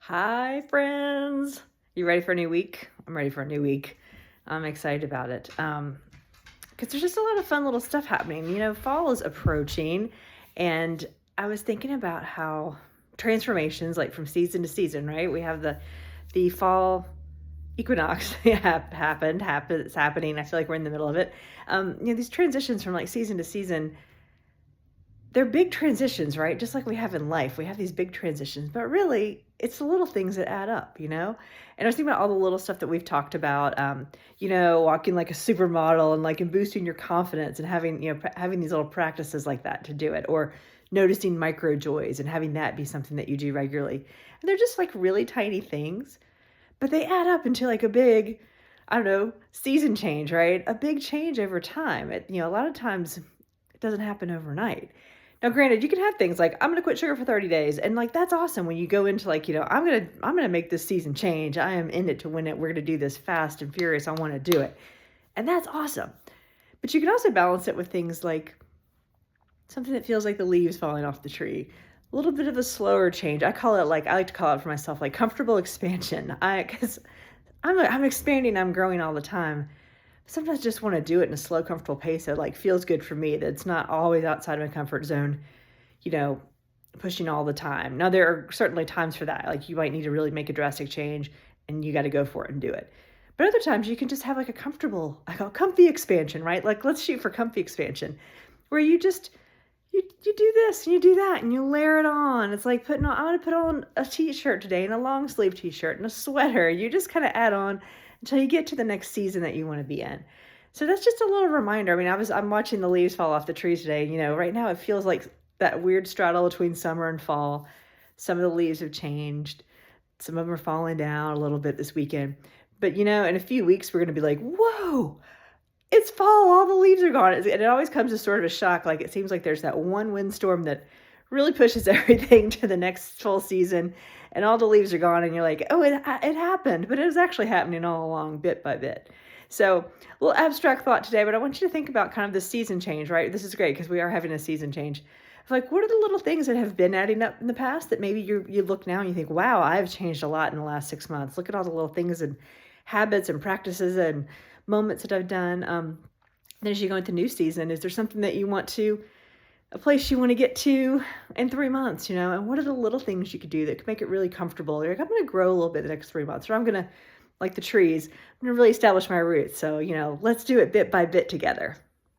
Hi, friends. You ready for a new week? I'm ready for a new week. I'm excited about it. Because there's just a lot of fun little stuff happening. Fall is approaching, and I was thinking about how transformations, like from season to season, right? We have the fall equinox it's happening. I feel like we're in the middle of it. These transitions from like season to season, they're big transitions, right? Just like we have in life, we have these big transitions, but really it's the little things that add up. And I was thinking about all the little stuff that we've talked about, walking like a supermodel and like and boosting your confidence and having, having these little practices like that to do it, or noticing micro joys and having that be something that you do regularly. And they're just like really tiny things, but they add up into like a big, I don't know, season change, right? A big change over time. A lot of times it doesn't happen overnight. Now, granted, you can have things like I'm going to quit sugar for 30 days, and like that's awesome when you go into like, I'm going to make this season change. I am in it to win it. We're going to do this fast and furious. I want to do it. And that's awesome. But you can also balance it with things like something that feels like the leaves falling off the tree. A little bit of a slower change. I like to call it for myself like comfortable expansion. Cuz I'm expanding, I'm growing all the time. Sometimes I just want to do it in a slow, comfortable pace that like feels good for me. That's not always outside of my comfort zone, you know, pushing all the time. Now there are certainly times for that. Like you might need to really make a drastic change and you got to go for it and do it. But other times you can just have like a comfortable, I call comfy expansion, right? Like let's shoot for comfy expansion where you do this and you do that and you layer it on. It's like I'm going to put on a t-shirt today and a long sleeve t-shirt and a sweater. You just kind of add on until you get to the next season that you want to be in. So that's just a little reminder. I mean, I'm watching the leaves fall off the trees today. Right now it feels like that weird straddle between summer and fall. Some of the leaves have changed. Some of them are falling down a little bit this weekend. But in a few weeks we're going to be like, whoa, it's fall, all the leaves are gone. And it always comes as sort of a shock. Like it seems like there's that one windstorm that really pushes everything to the next full season and all the leaves are gone and you're like, oh, it happened, but it was actually happening all along bit by bit. So a little abstract thought today, but I want you to think about kind of the season change, right? This is great because we are having a season change. Like, what are the little things that have been adding up in the past that maybe you look now and you think, wow, I've changed a lot in the last 6 months. Look at all the little things and habits and practices and moments that I've done. Then as you go into new season, is there something that you want to, a place you want to get to in 3 months, and what are the little things you could do that could make it really comfortable? You're like, I'm going to grow a little bit the next 3 months, or I'm going to, like the trees, I'm going to really establish my roots. So, let's do it bit by bit together.